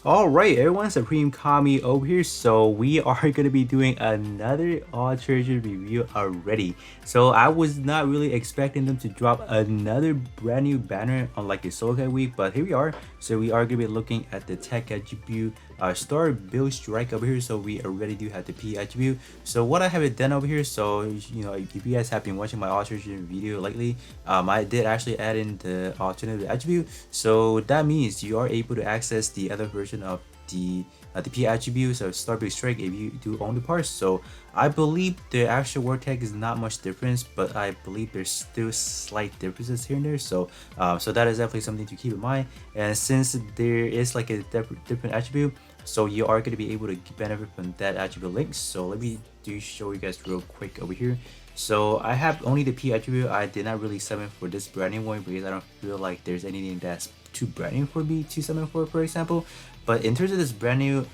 Alright everyone, Supreme Kami over here. So we are going to be doing another Alteration review already. So I was not really expecting them to drop another brand new banner on like a Soulcat week, but here we are. So we are going to be looking at the tech attribute Star Build Strike over here. So we already do have the P attribute. So what I have it done over here, so you know, if you guys have been watching my Alteration video lately, I did actually add in the alternative attribute. So that means you are able to access the other version of the P attributes of Starbase Strike if you do own the parts. So I believe the actual word tag is not much difference, but I believe there's still slight differences here and there. So so that is definitely something to keep in mind. And since there is like a different attribute, so you are going to be able to benefit from that attribute link. So let me show you guys real quick over here. So I have only the P attribute. I did not really summon for this brand new one because I don't feel like there's anything that's too brand new for me to summon for example. But in terms of this brand new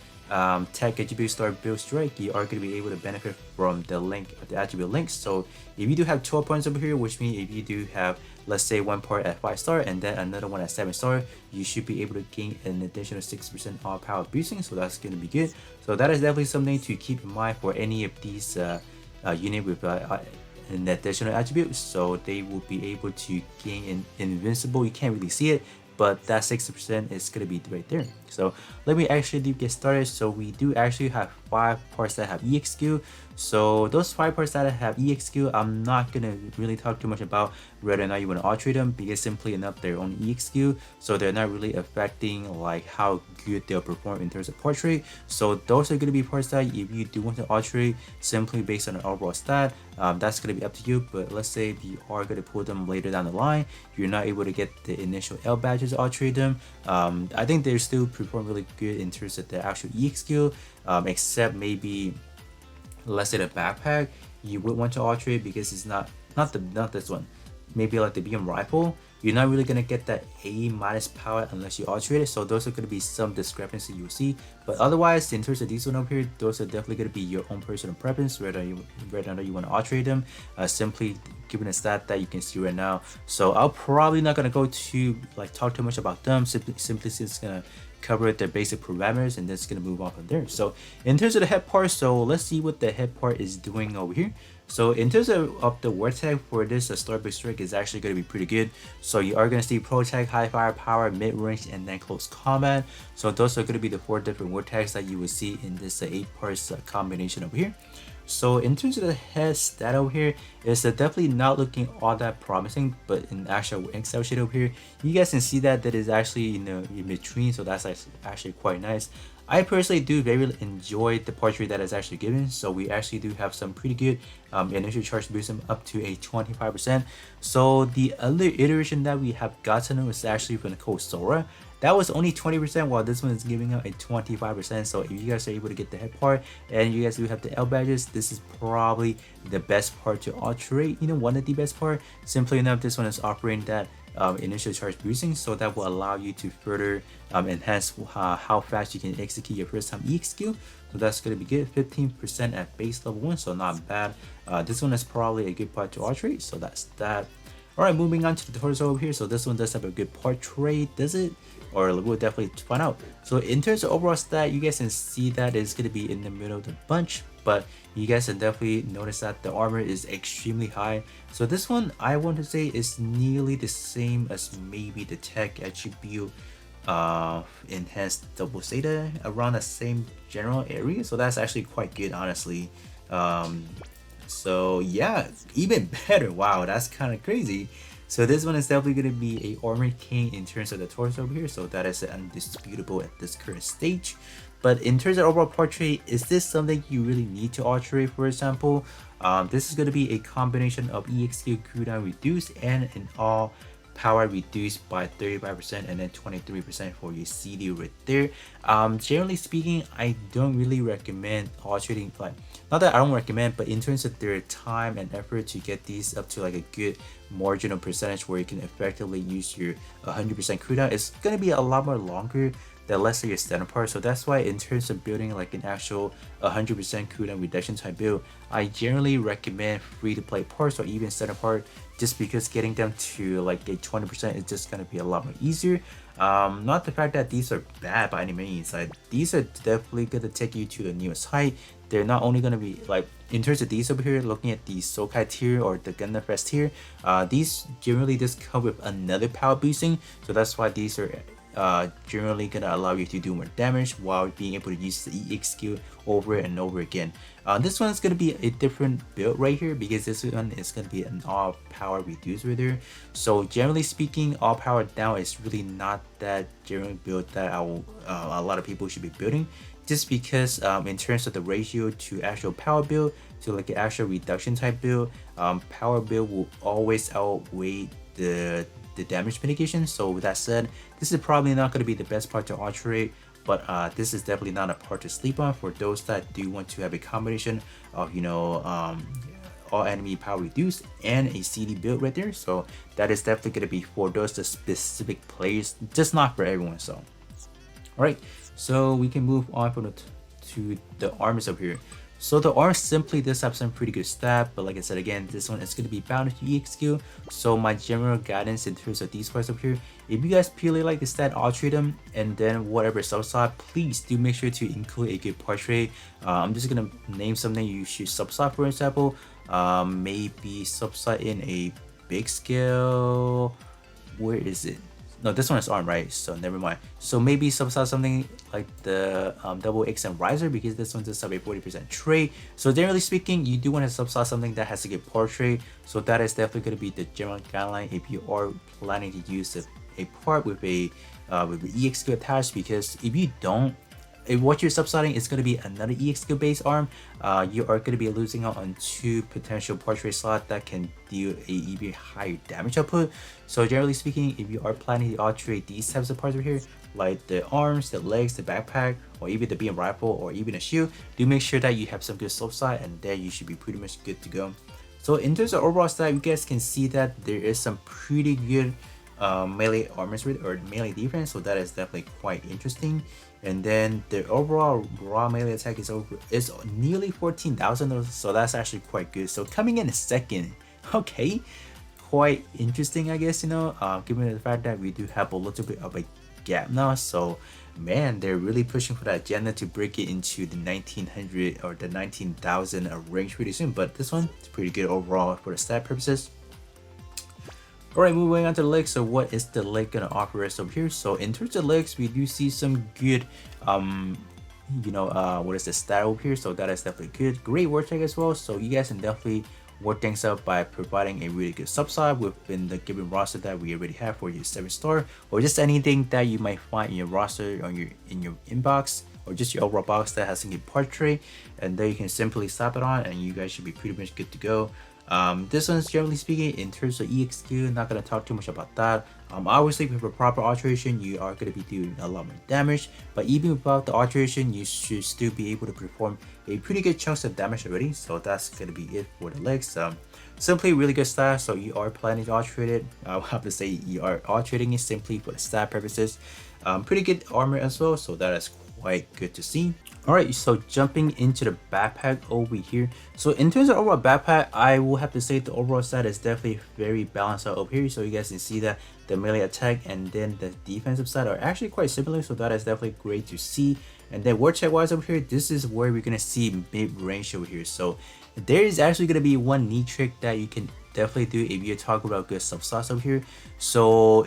tech attribute Star Build Strike, you are going to be able to benefit from the link, the attribute links. So if you do have 12 points over here, which means if you do have, let's say, one part at 5 star and then another one at 7 star, you should be able to gain an additional 6% all power boosting. So that's going to be good. So that is definitely something to keep in mind for any of these unit with an additional attribute. So they will be able to gain an invincible. You can't really see it, but that 60% is going to be right there. So let me actually get started. So we do actually have 5 parts that have EXQ. So those 5 parts that have EXQ, I'm not going to really talk too much about whether or not you want to alterate them, because simply enough they're on EXQ, so they're not really affecting like how good they'll perform in terms of portrait. So those are going to be parts that if you do want to alterate simply based on an overall stat, that's going to be up to you. But let's say if you are going to pull them later down the line, you're not able to get the initial L badges to alterate them, I think they still perform really good in terms of the actual EXQ, except maybe let's say the backpack you would want to alterate because it's not this one, maybe like the BM rifle. You're not really gonna get that A minus power unless you alterate it. So those are gonna be some discrepancy you'll see. But otherwise, in terms of these one over here, those are definitely gonna be your own personal preference, whether you want to alterate them. Simply given a stat that you can see right now. So I'll probably not gonna go to like talk too much about them. Simply it's gonna cover their basic parameters and then it's gonna move on from there. So in terms of the head part, so let's see what the head part is doing over here. So in terms of the word tag for this Starbase Strike is actually going to be pretty good. So you are going to see pro tag, high firepower, mid range, and then close combat. So those are going to be the 4 different word tags that you will see in this 8 parts combination over here. So in terms of the head stat over here, it's definitely not looking all that promising, but in actual Excel sheet over here, you guys can see that is actually in between, so that's actually quite nice. I personally do very enjoy the portrait that is actually given, so we actually do have some pretty good initial charge boost up to a 25%. So the other iteration that we have gotten was actually from the code Sora. That was only 20%, while this one is giving out a 25%. So if you guys are able to get the head part and you guys do have the L badges, this is probably the best part to alterate, one of the best part. Simply enough, this one is offering that initial charge boosting, so that will allow you to further enhance how fast you can execute your first time EXQ. So that's going to be good. 15% at base level 1, so not bad. This one is probably a good part to alterate, so that's that. Alright, moving on to the torso over here. So this one does have a good portrait, does it? Or we'll definitely find out. So in terms of overall stat, you guys can see that it's going to be in the middle of the bunch, but you guys can definitely notice that the armor is extremely high. So this one, I want to say, is nearly the same as maybe the tech attribute enhanced double Stator, around the same general area. So that's actually quite good, honestly. So yeah, even better. Wow, that's kind of crazy. So this one is definitely going to be a armored king in terms of the torso over here. So that is undisputable at this current stage. But in terms of overall portrait, is this something you really need to alterate? For example, this is going to be a combination of EXQ cooldown reduced and an all power reduced by 35% and then 23% for your CD right there. Generally speaking, I don't really recommend alterating, like, not that I don't recommend, but in terms of their time and effort to get these up to like a good marginal percentage where you can effectively use your 100% cooldown, it's going to be a lot more longer the lesser your standard part. So that's why in terms of building like an actual 100% cooldown reduction type build, I generally recommend free to play parts or even standard part, just because getting them to like a 20% is just gonna be a lot more easier. Not the fact that these are bad by any means, like these are definitely gonna take you to the newest height. They're not only gonna be like, in terms of these over here, looking at the Sokai tier or the Gundam Fest tier, these generally just come with another power boosting, so that's why these are generally gonna allow you to do more damage while being able to use the EX skill over and over again. This one's gonna be a different build right here, because this one is gonna be an all power reducer there. So generally speaking, all power down is really not that general build that a lot of people should be building, just because in terms of the ratio to actual power build to like an actual reduction type build, power build will always outweigh the damage mitigation. So with that said, this is probably not going to be the best part to alterate, but this is definitely not a part to sleep on for those that do want to have a combination of, you know, all enemy power reduced and a CD build right there. So that is definitely going to be for those the specific players, just not for everyone. So all right, so we can move on from to the armors up here. So the arms simply does have some pretty good stat, but like I said again, this one is going to be bound to EX skill. So my general guidance in terms of these parts up here, if you guys purely like the stat, alterate them, and then whatever subslot, please do make sure to include a good portrait. I'm just gonna name something you should subslot, for example, maybe subslot in a big scale. Where is it? No, this one is arm, right? So never mind. So maybe subslot something like the double X and riser, because this one does have a 40% trait. So generally speaking, you do want to subslot something that has a good portrait. So that is definitely going to be the general guideline if you are planning to use a part with a EX skill attached, because if you don't, if what you're subslotting is going to be another EX skill based arm, you are going to be losing out on 2 potential portrait slots that can deal a even higher damage output. So generally speaking, if you are planning to alterate these types of parts over here, like the arms, the legs, the backpack, or even the beam rifle, or even a shield, do make sure that you have some good subslot, and then you should be pretty much good to go. So in terms of overall stat, you guys can see that there is some pretty good melee armors or melee defense, so that is definitely quite interesting. And then the overall raw melee attack is nearly 14,000, so that's actually quite good. So coming in a second, okay, quite interesting, I guess, you know, given the fact that we do have a little bit of a gap now. So man, they're really pushing for that agenda to break it into the 1900 or the 19,000 range pretty soon. But this one is pretty good overall for the stat purposes. Alright, moving on to the legs. So what is the leg gonna offer us over here? So in terms of legs, we do see some good you know, what is the stat over here? So that is definitely good. Great word tag as well. So you guys can definitely work things out by providing a really good subside within the given roster that we already have for your 7-star, or just anything that you might find in your roster or in your inbox, or just your overall box that has a good portrait, and then you can simply slap it on and you guys should be pretty much good to go. This one's generally speaking in terms of EXQ, not gonna talk too much about that. Obviously with a proper alteration, you are gonna be doing a lot more damage, but even without the alteration, you should still be able to perform a pretty good chunks of damage already. So that's gonna be it for the legs. Simply really good stat. So you are planning to alterate it. I'll have to say you are alterating it simply for the stat purposes. Pretty good armor as well, so that is quite good to see. Alright, so jumping into the backpack over here. So in terms of overall backpack, I will have to say the overall stat is definitely very balanced out over here. So you guys can see that the melee attack and then the defensive side are actually quite similar. So that is definitely great to see. And then word check wise over here, this is where we're gonna see mid-range over here. So there is actually gonna be one neat trick that you can definitely do if you're talking about good subslots over here. So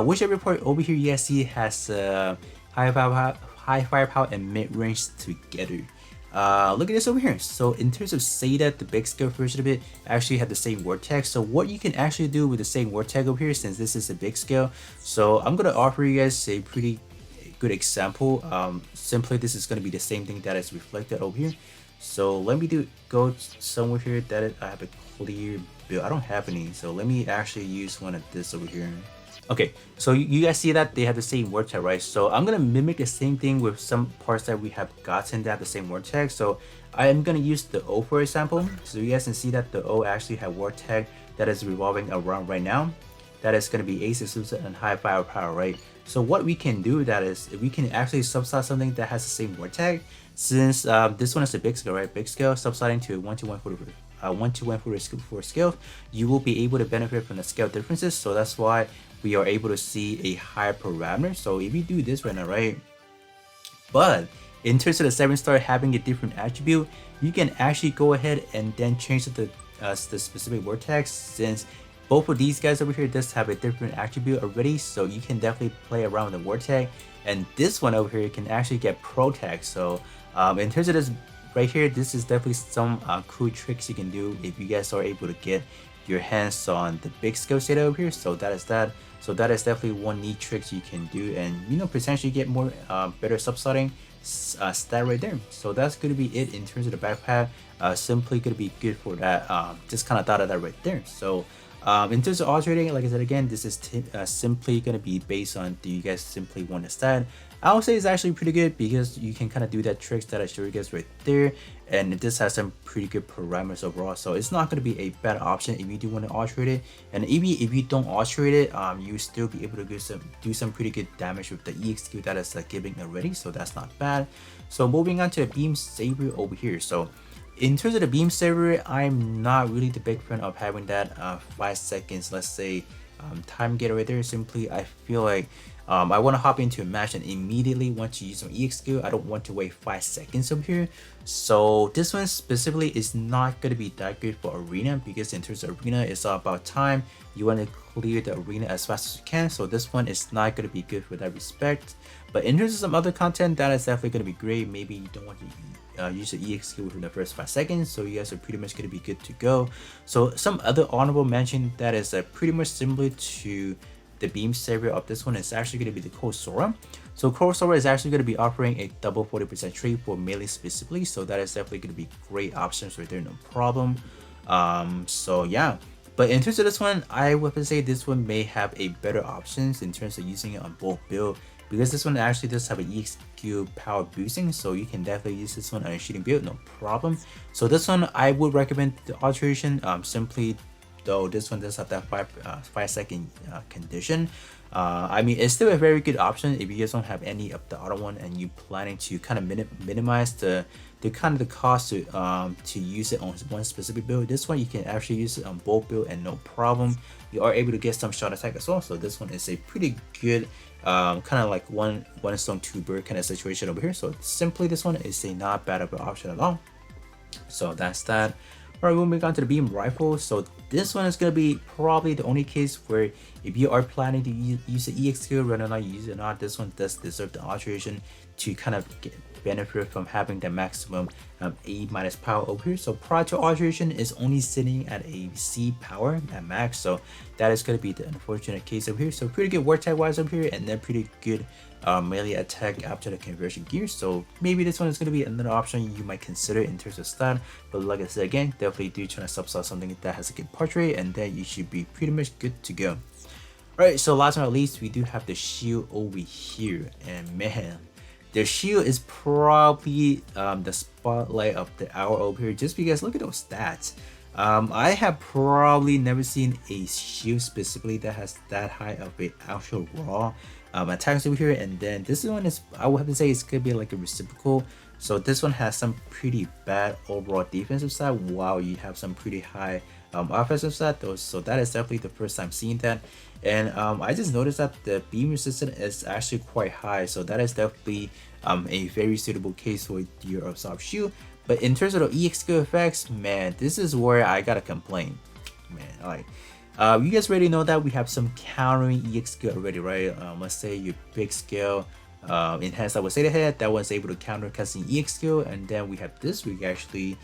whichever part over here you guys see has high firepower and mid-range together. Look at this over here. So in terms of Stator, the big scale version of it actually had the same word tag. So what you can actually do with the same word tag over here, since this is a big scale, so I'm gonna offer you guys a pretty good example. Simply this is gonna be the same thing that is reflected over here. So let me go somewhere here that I have a clear build. I don't have any, so let me actually use one of this over here. Okay, so you guys see that they have the same word tag, right? So I'm gonna mimic the same thing with some parts that we have gotten that have the same word tag. So I am gonna use the O for example. So you guys can see that the O actually have word tag that is revolving around right now. that is going to be ace exclusive and high firepower, right? So what we can do with that is we can actually subside something that has the same word tag. Since this one is a big scale, right? Big scale subsiding to 1 to 1 for scale, you will be able to benefit from the scale differences. So that's why we are able to see a higher parameter. So if you do this right now, right? But in terms of the 7-star having a different attribute, you can actually go ahead and then change the specific word tag, since both of these guys over here does have a different attribute already. So you can definitely play around with the word tag, and this one over here can actually get pro tag. So in terms of this right here, this is definitely some cool tricks you can do if you guys are able to get your hands on the big skill set over here. So that is that. So that is definitely one neat tricks you can do, and you know, potentially get more better subsiding stat right there. So that's gonna be it in terms of the backpack. Simply gonna be good for that. Just kind of thought of that right there. So in terms of alternating, like I said again, this is simply gonna be based on, do you guys simply want to stat? I would say it's actually pretty good because you can kind of do that tricks that I showed you guys right there, and this has some pretty good parameters overall. So it's not going to be a bad option if you do want to alterate it, and even if you don't alterate it, you still be able to do some pretty good damage with the EXQ that is giving already. So that's not bad. So moving on to the beam saber over here. So in terms of the beam saber, I'm not really the big fan of having that 5 seconds, let's say, time getter right there. Simply, I feel like I want to hop into a match and immediately want to use some EXQ. I don't want to wait 5 seconds over here. So this one specifically is not going to be that good for arena, because in terms of arena, it's all about time. You want to clear the arena as fast as you can. So this one is not going to be good for that respect. But in terms of some other content, that is definitely going to be great. Maybe you don't want to use the EXQ within the first 5 seconds, so you guys are pretty much going to be good to go. So some other honorable mention that is pretty much similar to the beam saber of this one is actually going to be the Cold Sora. So Cold Sora is actually going to be offering a double 40% trade for melee specifically, so that is definitely going to be great options right there, no problem. So yeah, but in terms of this one, I would say this one may have a better options in terms of using it on both build, because this one actually does have an EXQ power boosting, so you can definitely use this one on a shooting build, no problem. So this one I would recommend the alteration, simply though this one does have that 5 second condition. I mean, it's still a very good option if you guys don't have any of the other one and you planning to kind of minimize the cost to use it on one specific build. This one you can actually use it on both build and no problem. You are able to get some shot attack as well. So this one is a pretty good kind of like one stone two bird kind of situation over here. So simply this one is a not bad of an option at all. So that's that. Alright, moving on to the beam rifle. So this one is going to be probably the only case where if you are planning to use the EXQ, whether or not you use it or not, this one does deserve the alteration to kind of benefit from having the maximum A- power over here. So prior to alteration is only sitting at a C power at max, so that is going to be the unfortunate case over here. So pretty good word tag wise over here, and then pretty good melee attack after the conversion gear. So maybe this one is going to be another option you might consider in terms of stat, but like I said again, definitely do try to subsidize something that has a good portrait, and then you should be pretty much good to go. Alright, so last but not least, we do have the shield over here, and man, the shield is probably the spotlight of the hour over here, just because look at those stats. I have probably never seen a shield specifically that has that high of a actual raw attacks over here, and then this one is, I would have to say, it's gonna be like a reciprocal. So this one has some pretty bad overall defensive stat, while you have some pretty high offensive stat though. So that is definitely the first time seeing that, and I just noticed that the beam resistance is actually quite high, so that is definitely a very suitable case for your absorb shield. But in terms of the EXQ effects, man, this is where I gotta complain, man. Like, you guys already know that we have some countering EXQ already, right? Let's say your big scale enhanced, I would say the head that was able to counter casting EXQ, and then we have this week actually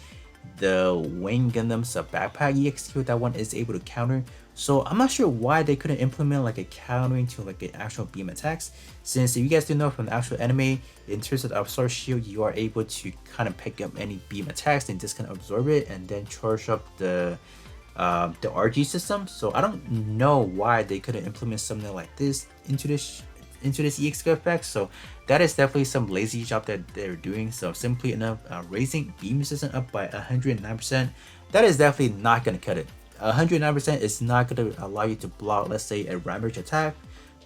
the Wing Gundam's backpack EXQ, that one is able to counter. So I'm not sure why they couldn't implement like a countering to like an actual beam attacks, since if you guys do know from the actual anime, in terms of the absorb shield, you are able to kind of pick up any beam attacks and just kind of absorb it and then charge up the RG system. So I don't know why they couldn't implement something like this into this EXQ effect. So that is definitely some lazy job that they're doing. So simply enough, raising beam resistance up by 109%, that is definitely not going to cut it. 109% is not going to allow you to block, let's say, a ramage attack.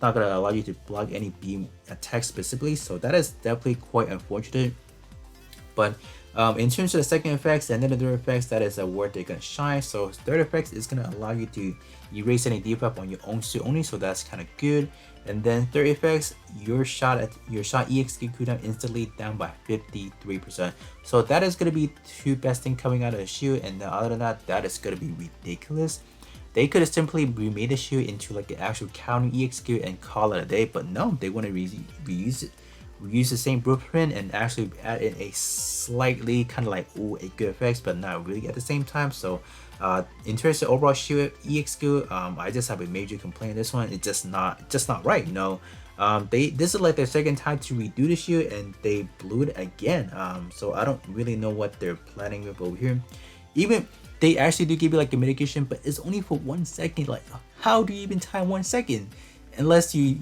Not going to allow you to block any beam attack specifically, so that is definitely quite unfortunate. But in terms of the second effects and then the third effects, that is where they're gonna shine. So third effects is gonna allow you to erase any debuff on your own suit only, so that's kind of good. And then third effects, your shot EXQ cooldown instantly down by 53%. So that is gonna be two best thing coming out of the shield. And then other than that, that is gonna be ridiculous. They could have simply remade the shield into like the actual counter EXQ and call it a day, but no, they want to reuse it. Use the same blueprint and actually add in a slightly kind of like a good effects, but not really at the same time. So in terms of overall shield EXQ, I just have a major complaint. This one, it's just not right. This is like their second time to redo the shield and they blew it again. So I don't really know what they're planning with over here. Even they actually do give you like a mitigation, but it's only for 1 second. Like, how do you even time 1 second? Unless you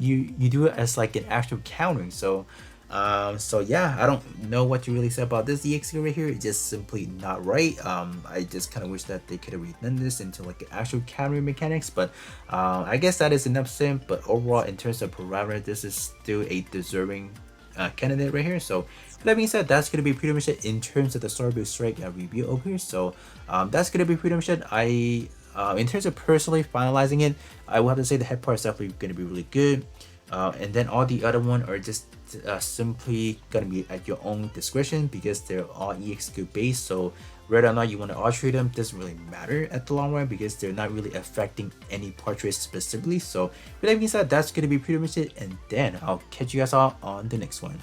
do it as like an actual countering. So yeah, I don't know what to really say about this EXQ right here. It's just simply not right. I just kind of wish that they could have redone this into like an actual countering mechanics, but I guess that is enough sim. But overall, in terms of parameter, this is still a deserving candidate right here. So with that being said, that's gonna be pretty much it in terms of the Starbuild Strike review over here. So that's gonna be pretty much it. In terms of personally finalizing it, I will have to say the head part is definitely going to be really good. And then all the other one are just simply going to be at your own discretion because they're all EXQ based. So whether or not you want to alterate them doesn't really matter at the long run because they're not really affecting any portraits specifically. So with that being said, that's going to be pretty much it. And then I'll catch you guys all on the next one.